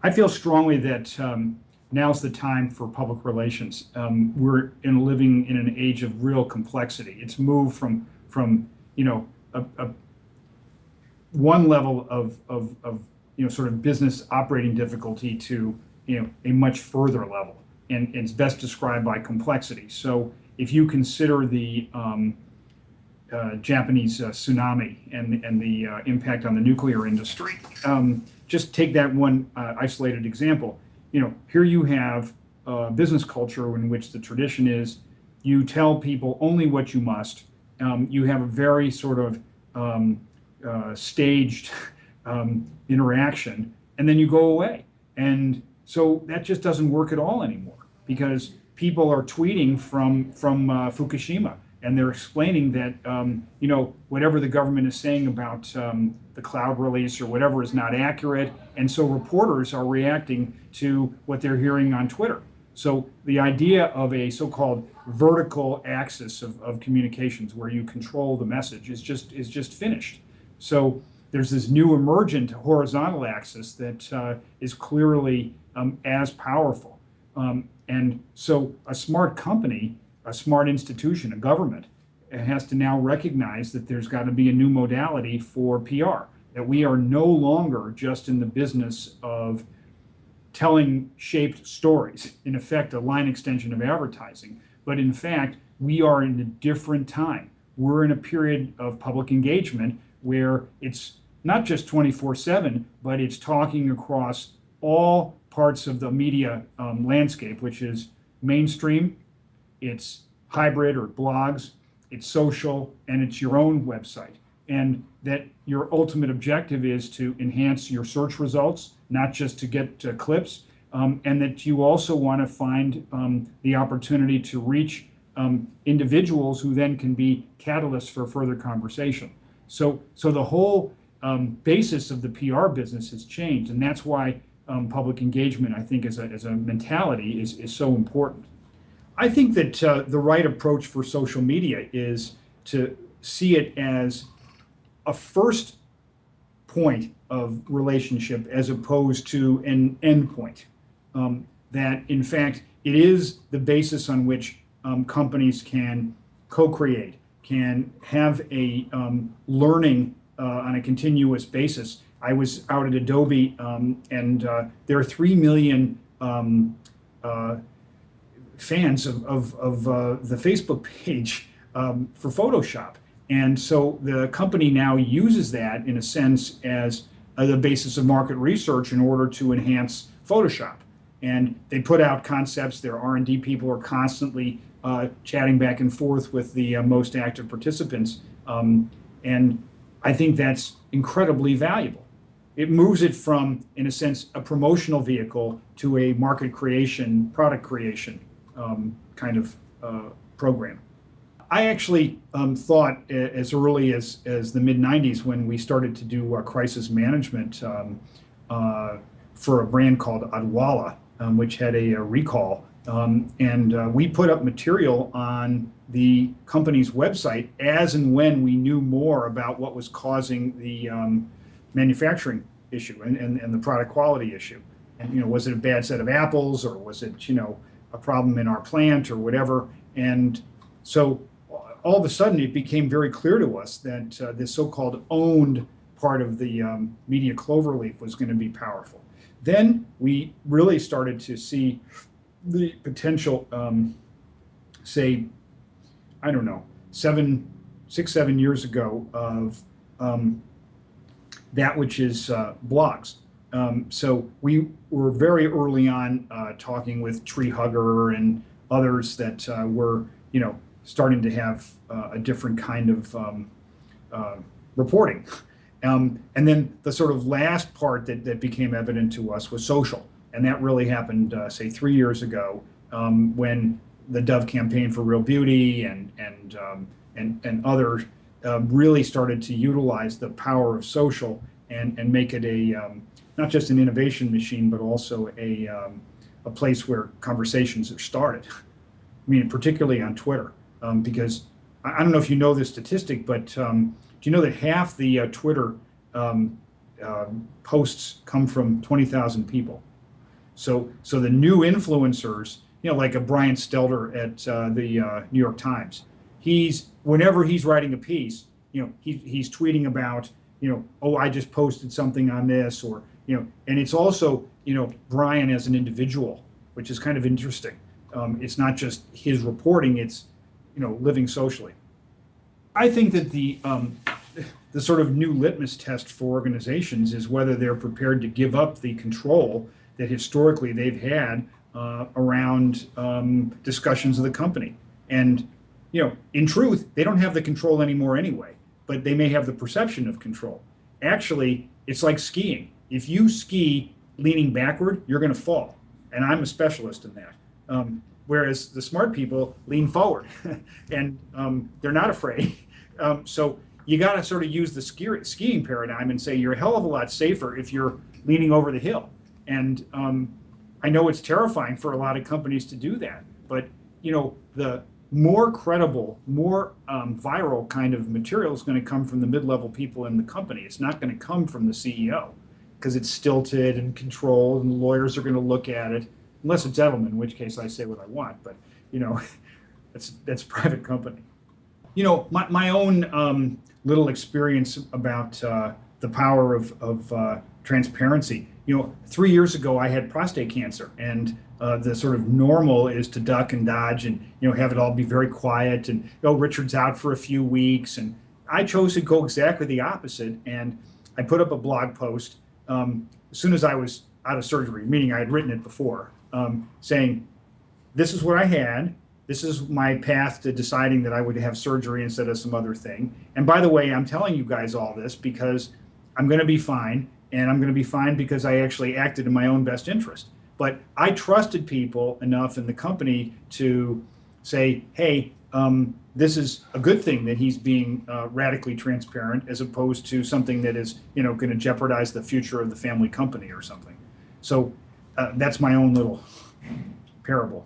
I feel strongly that now's the time for public relations. We're living in an age of real complexity. It's moved from a one level of sort of business operating difficulty to a much further level, and it's best described by complexity. So if you consider the Japanese tsunami and the impact on the nuclear industry, just take that one isolated example. Here you have a business culture in which the tradition is you tell people only what you must. You have a very sort of staged interaction, and then you go away. And so that just doesn't work at all anymore, because people are tweeting from Fukushima, and they're explaining that whatever the government is saying about the cloud release or whatever is not accurate, and so reporters are reacting to what they're hearing on Twitter. So the idea of a so-called vertical axis of communications where you control the message is just finished. So there's this new emergent horizontal axis that is clearly as powerful. And so a smart company, a smart institution, a government, has to now recognize that there's got to be a new modality for PR, that we are no longer just in the business of telling shaped stories, in effect a line extension of advertising, but in fact we are in a different time. We're in a period of public engagement where it's not just 24/7, but it's talking across all parts of the media landscape, which is mainstream, it's hybrid or blogs, it's social, and it's your own website. And that your ultimate objective is to enhance your search results, not just to get clips, and that you also want to find the opportunity to reach individuals who then can be catalysts for further conversation. So the whole basis of the PR business has changed, and that's why public engagement, I think, as a mentality is so important. I think that the right approach for social media is to see it as a first point of relationship as opposed to an end point. That in fact it is the basis on which companies can co-create, can have a learning on a continuous basis. I was out at Adobe, and there are 3 million fans of the Facebook page for Photoshop. And so the company now uses that, in a sense, as the basis of market research in order to enhance Photoshop. And they put out concepts. Their R&D people are constantly chatting back and forth with the most active participants. And I think that's incredibly valuable. It moves it from, in a sense, a promotional vehicle to a market creation, product creation kind of program. I actually thought as early as the mid-90s, when we started to do crisis management for a brand called Adwala, which had a recall, and we put up material on the company's website as and when we knew more about what was causing the manufacturing issue and the product quality issue. And was it a bad set of apples, or was it a problem in our plant, or whatever? And so all of a sudden it became very clear to us that this so-called owned part of the media cloverleaf was going to be powerful. Then we really started to see the potential, say, I don't know, 6, 7 years ago, of that which is blogs. So we were very early on talking with Tree Hugger and others that were, starting to have a different kind of reporting. And then the sort of last part that became evident to us was social. And that really happened, say, 3 years ago, when the Dove campaign for Real Beauty and others really started to utilize the power of social and make it not just an innovation machine, but also a place where conversations are started. I mean, particularly on Twitter, because I don't know if you know this statistic, but do you know that half the Twitter posts come from 20,000 people? So the new influencers, like a Brian Stelter at the New York Times, whenever he's writing a piece, he's tweeting about, oh, I just posted something on this, or and it's also Brian as an individual, which is kind of interesting. It's not just his reporting; it's living socially. I think that the sort of new litmus test for organizations is whether they're prepared to give up the control that historically they've had around discussions of the company. And in truth, they don't have the control anymore anyway, but they may have the perception of control. Actually, it's like skiing. If you ski leaning backward, you're going to fall. And I'm a specialist in that. Whereas the smart people lean forward and they're not afraid. So you got to sort of use the skiing paradigm and say you're a hell of a lot safer if you're leaning over the hill. And I know it's terrifying for a lot of companies to do that, but the more credible, more viral kind of material is going to come from the mid-level people in the company. It's not going to come from the CEO because it's stilted and controlled, and lawyers are going to look at it, unless it's Edelman, in which case I say what I want. But that's a private company. My own little experience about the power of transparency. 3 years ago I had prostate cancer, and the sort of normal is to duck and dodge and have it all be very quiet, and Richard's out for a few weeks, and I chose to go exactly the opposite. And I put up a blog post as soon as I was out of surgery, meaning I had written it before, saying this is what I had. This is my path to deciding that I would have surgery instead of some other thing. And by the way, I'm telling you guys all this because I'm going to be fine, and I'm going to be fine because I actually acted in my own best interest. But I trusted people enough in the company to say, hey, this is a good thing that he's being radically transparent, as opposed to something that is going to jeopardize the future of the family company or something. So that's my own little parable.